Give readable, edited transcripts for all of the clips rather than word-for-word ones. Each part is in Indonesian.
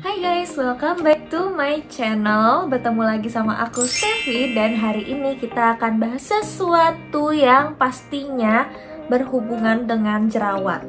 Hai guys, welcome back to my channel. Bertemu lagi sama aku Steffi. Dan hari ini kita akan bahas sesuatu yang pastinya berhubungan dengan jerawat.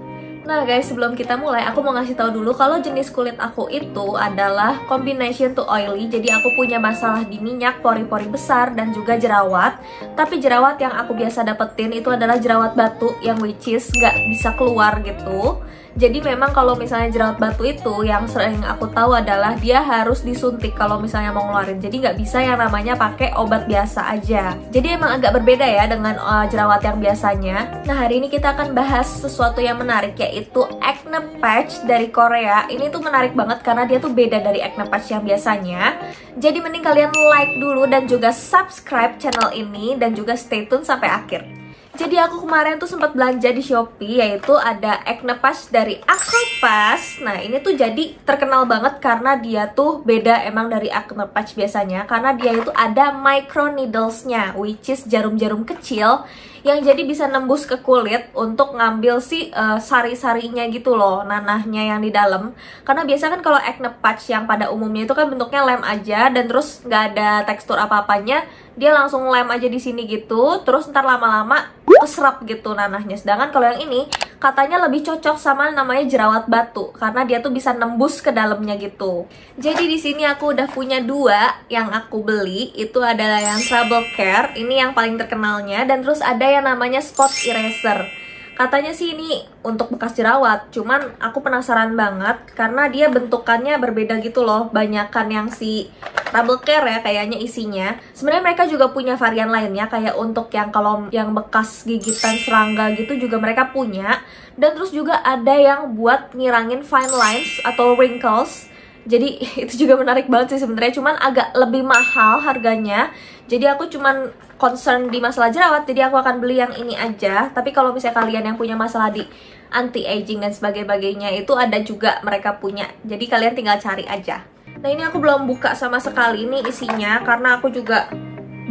Nah guys, sebelum kita mulai, aku mau ngasih tahu dulu kalau jenis kulit aku itu adalah combination to oily. Jadi aku punya masalah di minyak, pori-pori besar, dan juga jerawat. Tapi jerawat yang aku biasa dapetin itu adalah jerawat batu yang which is gak bisa keluar gitu. Jadi memang kalau misalnya jerawat batu itu yang sering aku tahu adalah dia harus disuntik kalau misalnya mau ngeluarin. Jadi nggak bisa yang namanya pakai obat biasa aja. Jadi emang agak berbeda ya dengan jerawat yang biasanya. Nah hari ini kita akan bahas sesuatu yang menarik, yaitu acne patch dari Korea. Ini tuh menarik banget karena dia tuh beda dari acne patch yang biasanya. Jadi mending kalian like dulu dan juga subscribe channel ini dan juga stay tune sampai akhir. Jadi aku kemarin tuh sempat belanja di Shopee, yaitu ada acne patch dari Acropas. Nah ini tuh jadi terkenal banget karena dia tuh beda emang dari acne patch biasanya. Karena dia itu ada micro needlesnya, which is jarum-jarum kecil yang jadi bisa nembus ke kulit untuk ngambil si sari-sarinya gitu loh, nanahnya yang di dalam. Karena biasa kan kalau acne patch yang pada umumnya itu kan bentuknya lem aja dan terus nggak ada tekstur apa-apanya, dia langsung lem aja di sini gitu, terus ntar lama-lama keserap gitu nanahnya. Sedangkan kalau yang ini katanya lebih cocok sama namanya jerawat batu karena dia tuh bisa nembus ke dalamnya gitu. Jadi di sini aku udah punya dua yang aku beli, itu adalah yang Trouble Care, ini yang paling terkenalnya, dan terus ada yang namanya Spot Eraser. Katanya sih ini untuk bekas jerawat, cuman aku penasaran banget karena dia bentukannya berbeda gitu loh. Banyakan yang si Trouble Care ya kayaknya isinya. Sebenarnya mereka juga punya varian lainnya, kayak untuk yang kalau yang bekas gigitan serangga gitu juga mereka punya. Dan terus juga ada yang buat ngirangin fine lines atau wrinkles. Jadi itu juga menarik banget sih sebenarnya, cuman agak lebih mahal harganya. Jadi aku cuman concern di masalah jerawat, jadi aku akan beli yang ini aja. Tapi kalau misalnya kalian yang punya masalah di anti-aging dan sebagainya itu ada juga mereka punya. Jadi kalian tinggal cari aja. Nah ini aku belum buka sama sekali ini isinya karena aku juga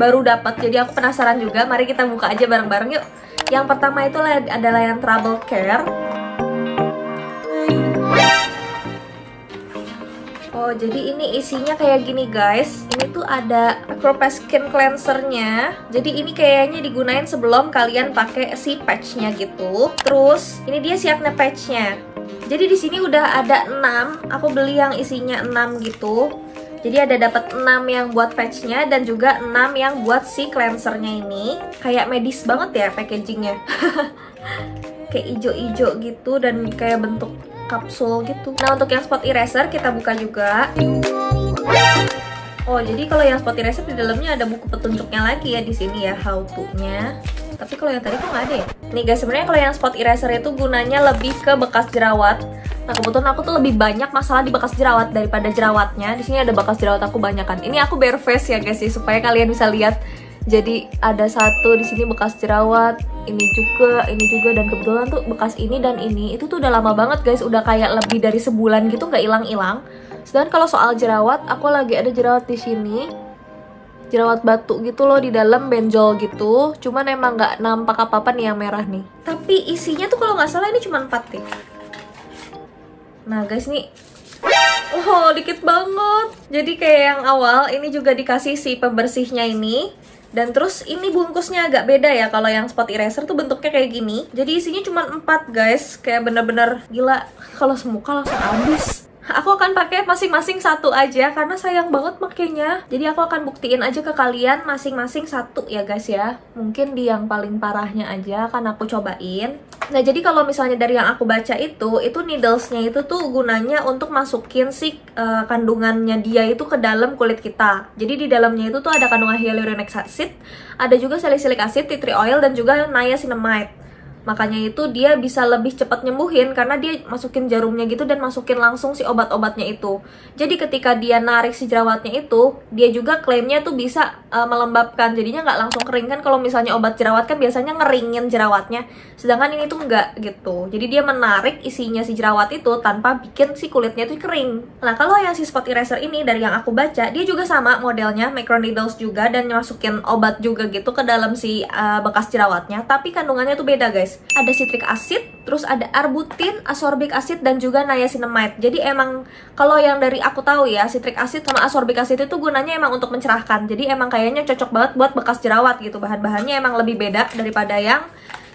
baru dapat. Jadi aku penasaran juga. Mari kita buka aja bareng-bareng yuk. Yang pertama itu adalah yang Trouble Care. Oh, jadi ini isinya kayak gini guys. Ini tuh ada Acropas Skin Cleanser-nya. Jadi ini kayaknya digunain sebelum kalian pakai si patch-nya gitu. Terus ini dia si acne patch-nya. Jadi di sini udah ada 6. Aku beli yang isinya 6 gitu. Jadi ada dapat 6 yang buat patch-nya dan juga 6 yang buat si cleanser-nya ini. Kayak medis banget ya packaging-nya. Kayak ijo-ijo gitu dan kayak bentuk kapsul gitu. Nah untuk yang Spot Eraser kita buka juga. Oh jadi kalau yang Spot Eraser di dalamnya ada buku petunjuknya lagi ya di sini ya, how to-nya. Tapi kalau yang tadi kok nggak ada ya? Nih guys, sebenarnya kalau yang Spot Eraser itu gunanya lebih ke bekas jerawat. Nah kebetulan aku tuh lebih banyak masalah di bekas jerawat daripada jerawatnya. Di sini ada bekas jerawat aku banyak kan. Ini aku bare face ya guys sih, supaya kalian bisa lihat. Jadi ada satu di sini bekas jerawat, ini juga, dan kebetulan tuh bekas ini dan ini itu tuh udah lama banget guys, udah kayak lebih dari sebulan gitu nggak hilang-hilang. Sedangkan kalau soal jerawat, aku lagi ada jerawat di sini, jerawat batu gitu loh di dalam, benjol gitu. Cuman emang nggak nampak apa-apa nih yang merah nih. Tapi isinya tuh kalau nggak salah ini cuma 4 deh. Nah guys nih. Oh dikit banget. Jadi kayak yang awal ini juga dikasih si pembersihnya ini. Dan terus ini bungkusnya agak beda ya. Kalau yang Spot Eraser tuh bentuknya kayak gini. Jadi isinya cuma 4 guys. Kayak bener-bener gila. Kalau semuka langsung habis. Aku akan pakai masing-masing satu aja karena sayang banget makainya. Jadi aku akan buktiin aja ke kalian masing-masing satu ya guys ya. Mungkin di yang paling parahnya aja akan aku cobain. Nah jadi kalau misalnya dari yang aku baca itu needlesnya itu tuh gunanya untuk masukin si kandungannya dia itu ke dalam kulit kita. Jadi di dalamnya itu tuh ada kandungan hyaluronic acid, ada juga salicylic acid, tea tree oil, dan juga niacinamide. Makanya itu dia bisa lebih cepat nyembuhin karena dia masukin jarumnya gitu dan masukin langsung si obat-obatnya itu. Jadi ketika dia narik si jerawatnya itu, dia juga klaimnya tuh bisa melembabkan. Jadinya nggak langsung kering kan. Kalau misalnya obat jerawat kan biasanya ngeringin jerawatnya. Sedangkan ini tuh nggak gitu. Jadi dia menarik isinya si jerawat itu tanpa bikin si kulitnya tuh kering. Nah kalau yang si Spot Eraser ini dari yang aku baca, dia juga sama modelnya, microneedles juga, dan masukin obat juga gitu ke dalam si bekas jerawatnya. Tapi kandungannya tuh beda guys. guys. Ada citric acid, terus ada arbutin, ascorbic acid, dan juga niacinamide. Jadi emang kalau yang dari aku tahu ya, citric acid sama ascorbic acid itu gunanya emang untuk mencerahkan. Jadi emang kayaknya cocok banget buat bekas jerawat gitu. Bahan-bahannya emang lebih beda daripada yang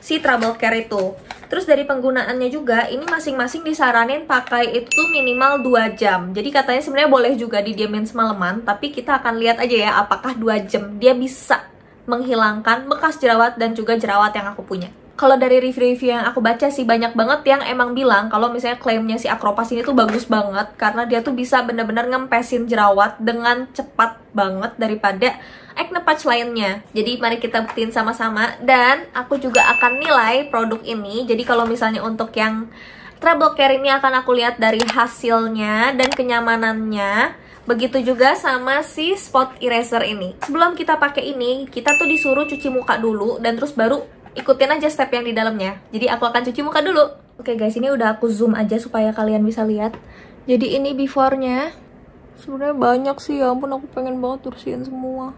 si Trouble Care itu. Terus dari penggunaannya juga, ini masing-masing disaranin pakai itu minimal 2 jam. Jadi katanya sebenarnya boleh juga didiamin semalaman, tapi kita akan lihat aja ya apakah 2 jam dia bisa menghilangkan bekas jerawat dan juga jerawat yang aku punya. Kalau dari review-review yang aku baca sih, banyak banget yang emang bilang kalau misalnya klaimnya si Acropas ini tuh bagus banget karena dia tuh bisa bener-bener ngempesin jerawat dengan cepat banget daripada acne patch lainnya. Jadi mari kita buktiin sama-sama, dan aku juga akan nilai produk ini. Jadi kalau misalnya untuk yang Trouble Care ini akan aku lihat dari hasilnya dan kenyamanannya. Begitu juga sama si spot eraser ini. Sebelum kita pakai ini, kita tuh disuruh cuci muka dulu dan terus baru ikutin aja step yang di dalamnya. Jadi aku akan cuci muka dulu. Oke guys, ini udah aku zoom aja supaya kalian bisa lihat. Jadi ini before-nya. Sebenarnya banyak sih, ya ampun, aku pengen banget bersihin semua.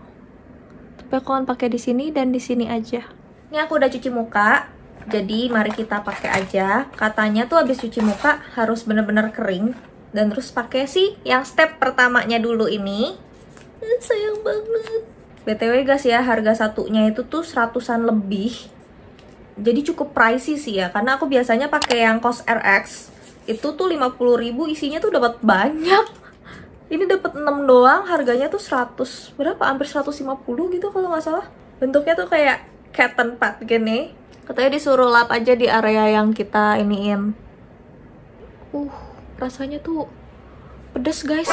Tapi aku akan pakai di sini dan di sini aja. Ini aku udah cuci muka. Jadi mari kita pakai aja. Katanya tuh habis cuci muka harus bener-bener kering. Dan terus pakai sih yang step pertamanya dulu ini. Sayang banget. BTW guys ya, harga satunya itu tuh 100-an lebih. Jadi cukup pricey sih ya, karena aku biasanya pakai yang COS RX. Itu tuh 50.000, isinya tuh dapat banyak. Ini dapat 6 doang, harganya tuh 100 berapa? Hampir 150 gitu kalau nggak salah. Bentuknya tuh kayak cotton pad gini. Katanya disuruh lap aja di area yang kita iniin. Rasanya tuh pedes guys,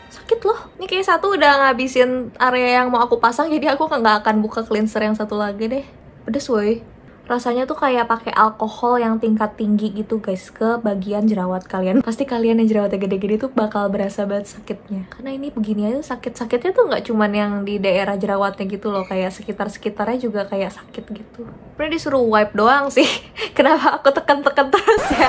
sakit loh. Ini kayak satu udah ngabisin area yang mau aku pasang, jadi aku nggak akan buka cleanser yang satu lagi deh. Pedes woy. Rasanya tuh kayak pakai alkohol yang tingkat tinggi gitu guys ke bagian jerawat kalian. Pasti kalian yang jerawatnya gede-gede tuh bakal berasa banget sakitnya. Karena ini begini aja sakit-sakitnya tuh nggak cuman yang di daerah jerawatnya gitu loh, kayak sekitar-sekitarnya juga kayak sakit gitu. Sebenernya disuruh wipe doang sih. Kenapa aku tekan-tekan terus ya?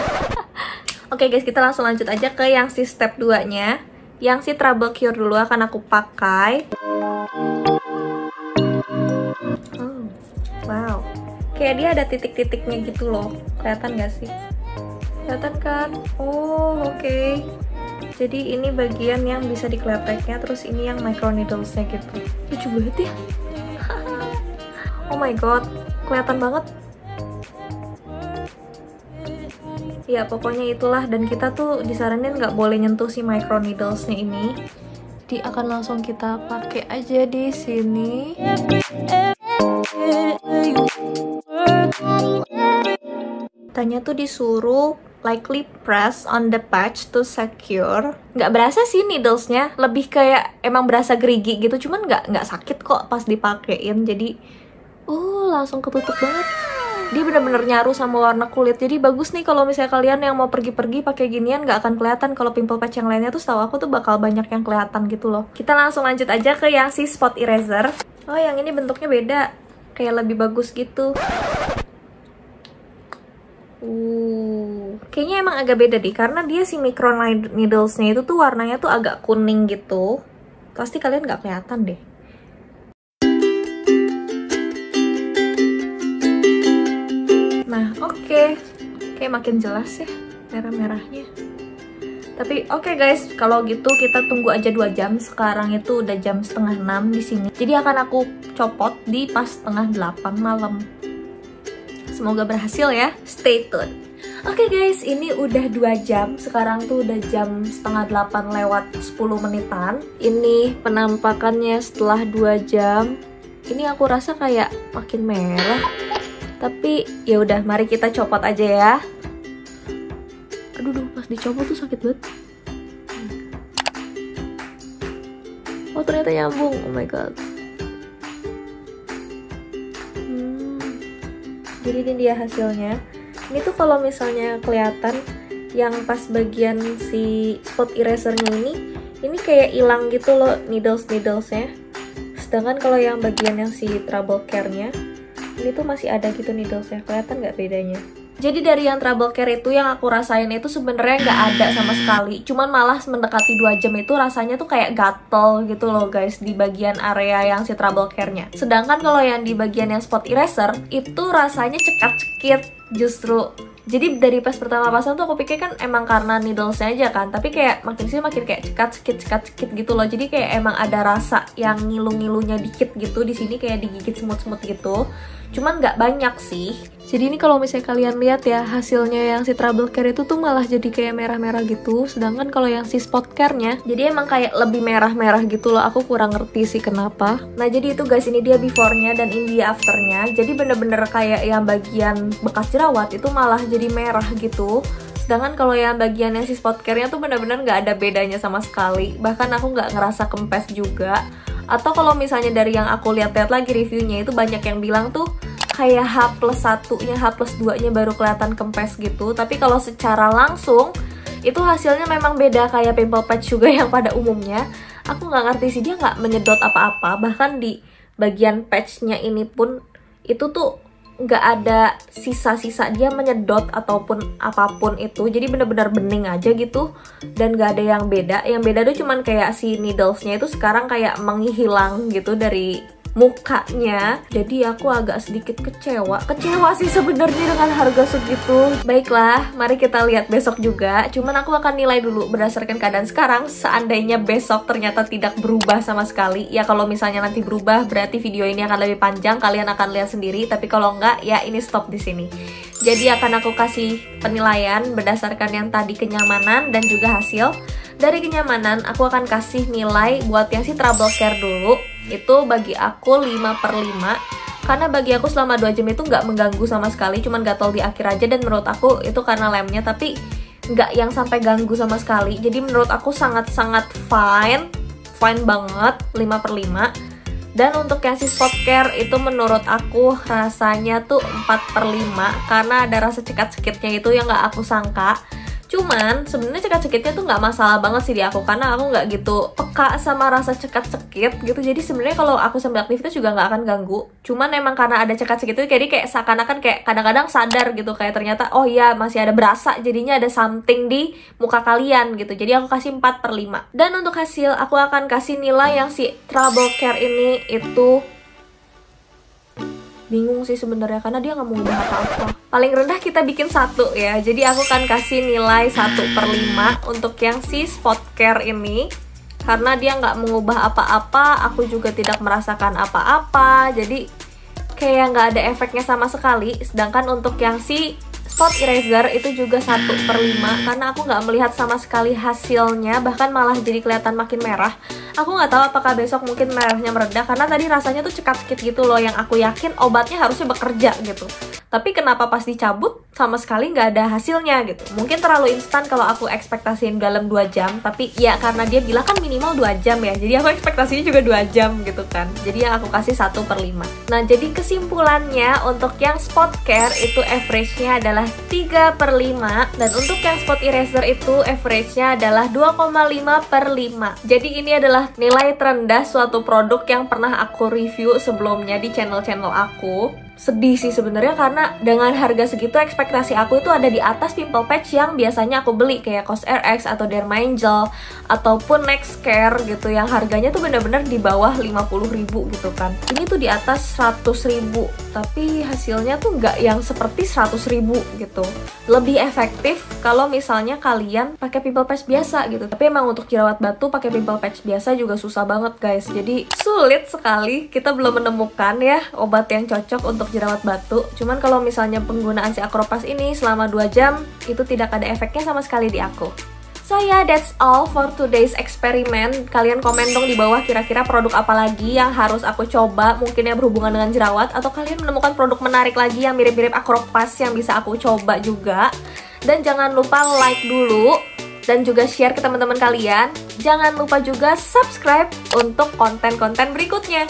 Oke guys, kita langsung lanjut aja ke yang si step 2-nya. Yang si Trouble Cure dulu akan aku pakai. Wow. Kayak dia ada titik-titiknya gitu loh. Kelihatan gak sih? Kelihatan kan? Oke. Jadi ini bagian yang bisa diklepeknya, terus ini yang micro needles-nya gitu. Lucu banget ya. Oh my god, kelihatan banget. Ya pokoknya itulah, dan kita tuh disaranin nggak boleh nyentuh si micro needles-nya ini. Jadi akan langsung kita pakai aja di sini. Tanya tuh disuruh lightly press on the patch to secure. Nggak berasa sih needles-nya, lebih kayak emang berasa gerigi gitu, cuman nggak sakit kok pas dipakein. Jadi langsung ketutup banget. Dia bener-bener nyaru sama warna kulit. Jadi bagus nih kalau misalnya kalian yang mau pergi-pergi pakai ginian, nggak akan kelihatan. Kalau pimple patch yang lainnya tuh setahu aku tuh bakal banyak yang kelihatan gitu loh. Kita langsung lanjut aja ke yang si spot eraser. Oh yang ini bentuknya beda, kayak lebih bagus gitu. Kayaknya emang agak beda deh, karena dia si micro needles-nya itu tuh warnanya tuh agak kuning gitu. Pasti kalian nggak kelihatan deh. Nah, oke. Kayak makin jelas ya merah-merahnya. Tapi oke guys, kalau gitu kita tunggu aja 2 jam. Sekarang itu udah jam 5:30 di sini. Jadi akan aku copot di pas 7:30 malam. Semoga berhasil ya. Stay tune. Oke guys, ini udah 2 jam. Sekarang tuh udah jam 7:30 lewat 10 menitan. Ini penampakannya setelah 2 jam. Ini aku rasa kayak makin merah. Tapi ya udah, mari kita copot aja ya. Aduh, pas dicopot tuh sakit banget. Oh ternyata nyambung. Oh my god. Jadi ini dia hasilnya. Ini tuh kalau misalnya kelihatan yang pas bagian si spot erasernya ini kayak hilang gitu loh needlesnya. Sedangkan kalau yang bagian yang si Trouble Care-nya, ini tuh masih ada gitu needlesnya. Kelihatan nggak bedanya? Jadi dari yang trouble care itu yang aku rasain itu sebenarnya nggak ada sama sekali. Cuman malah mendekati 2 jam itu rasanya tuh kayak gatel gitu loh guys di bagian area yang si trouble care-nya. Sedangkan kalau yang di bagian yang spot eraser itu rasanya cekat-cekit justru. Jadi dari pas pertama pasang tuh aku pikir kan emang karena needles-nya aja kan, tapi kayak makin sini makin kayak cekat-cekit gitu loh. Jadi kayak emang ada rasa yang ngilu-ngilunya dikit gitu di sini, kayak digigit semut-semut gitu. Cuman nggak banyak sih. Jadi ini kalau misalnya kalian lihat ya, hasilnya yang si trouble care itu tuh malah jadi kayak merah-merah gitu. Sedangkan kalau yang si spot care-nya, jadi emang kayak lebih merah-merah gitu loh. Aku kurang ngerti sih kenapa. Nah jadi itu guys, ini dia before-nya dan ini dia after-nya. Jadi bener-bener kayak yang bagian bekas jerawat itu malah jadi merah gitu. Sedangkan kalau yang bagian yang si spot care-nya tuh bener-bener nggak ada bedanya sama sekali. Bahkan aku nggak ngerasa kempes juga. Atau kalau misalnya dari yang aku lihat-lihat lagi reviewnya itu banyak yang bilang tuh kayak H+1-nya, H+2-nya baru kelihatan kempes gitu. Tapi kalau secara langsung itu hasilnya memang beda kayak pimple patch juga yang pada umumnya. Aku nggak ngerti sih, dia nggak menyedot apa-apa. Bahkan di bagian patch-nya ini pun itu tuh nggak ada sisa-sisa dia menyedot ataupun apapun itu. Jadi bener-bener bening aja gitu dan nggak ada yang beda. Yang beda tuh cuman kayak si needles-nya itu sekarang kayak menghilang gitu dari mukanya. Jadi aku agak sedikit kecewa sih sebenarnya dengan harga segitu. Baiklah, mari kita lihat besok juga. Cuman aku akan nilai dulu berdasarkan keadaan sekarang. Seandainya besok ternyata tidak berubah sama sekali, ya kalau misalnya nanti berubah berarti video ini akan lebih panjang, kalian akan lihat sendiri. Tapi kalau enggak, ya ini stop di sini. Jadi akan aku kasih penilaian berdasarkan yang tadi kenyamanan dan juga hasil. Dari kenyamanan, aku akan kasih nilai buat yang si trouble care dulu. Itu bagi aku 5/5. Karena bagi aku selama 2 jam itu nggak mengganggu sama sekali. Cuman gatel di akhir aja dan menurut aku itu karena lemnya. Tapi nggak yang sampai ganggu sama sekali. Jadi menurut aku sangat-sangat fine. Fine banget, 5/5. Dan untuk yang si spot care itu menurut aku rasanya tuh 4/5. Karena ada rasa cekat-cekitnya itu yang nggak aku sangka. Cuman sebenarnya cekat-cekitnya tuh nggak masalah banget sih di aku, karena aku nggak gitu peka sama rasa cekat-cekit gitu. Jadi sebenarnya kalau aku sambil aktivitas juga nggak akan ganggu. Cuman emang karena ada cekat-cekit itu kayak seakan-akan kayak kadang-kadang sadar gitu, kayak ternyata oh iya masih ada berasa, jadinya ada something di muka kalian gitu. Jadi aku kasih 4/5. Dan untuk hasil aku akan kasih nilai yang si trouble care ini itu bingung sih sebenarnya karena dia nggak mau ngubah apa-apa. Paling rendah kita bikin 1 ya. Jadi aku akan kasih nilai 1/5 untuk yang si spot care ini. Karena dia nggak mengubah apa-apa, aku juga tidak merasakan apa-apa. Jadi kayak nggak ada efeknya sama sekali. Sedangkan untuk yang si spot eraser itu juga 1/5 karena aku nggak melihat sama sekali hasilnya, bahkan malah jadi kelihatan makin merah. Aku nggak tahu apakah besok mungkin merahnya mereda karena tadi rasanya tuh cekat-cekit gitu loh, yang aku yakin obatnya harusnya bekerja gitu. Tapi kenapa pas dicabut sama sekali nggak ada hasilnya gitu. Mungkin terlalu instan kalau aku ekspektasiin dalam 2 jam, tapi ya karena dia bilang kan minimal 2 jam ya, jadi aku ekspektasinya juga 2 jam gitu kan. Jadi yang aku kasih 1/5. Nah jadi kesimpulannya untuk yang spot care itu average-nya adalah 3/5, dan untuk yang spot eraser itu average-nya adalah 2,5/5. Jadi ini adalah nilai terendah suatu produk yang pernah aku review sebelumnya di channel-channel aku. Sedih sih sebenarnya karena dengan harga segitu ekspektasi aku itu ada di atas pimple patch yang biasanya aku beli kayak COSRX atau Dermaangel ataupun Nextcare gitu, yang harganya tuh bener-bener di bawah 50.000 gitu kan. Ini tuh di atas 100.000, tapi hasilnya tuh nggak yang seperti 100.000 gitu. Lebih efektif kalau misalnya kalian pakai pimple patch biasa gitu. Tapi emang untuk jerawat batu pakai pimple patch biasa juga susah banget guys. Jadi sulit sekali, kita belum menemukan ya obat yang cocok untuk jerawat batu. Cuman kalau misalnya penggunaan si Acropas ini selama 2 jam itu tidak ada efeknya sama sekali di aku. So yeah, that's all for today's experiment. Kalian komen dong di bawah kira-kira produk apa lagi yang harus aku coba, mungkin yang berhubungan dengan jerawat, atau kalian menemukan produk menarik lagi yang mirip-mirip Acropas yang bisa aku coba juga. Dan jangan lupa like dulu dan juga share ke teman-teman kalian. Jangan lupa juga subscribe untuk konten-konten berikutnya.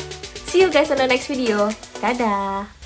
See you guys on the next video. Dadah!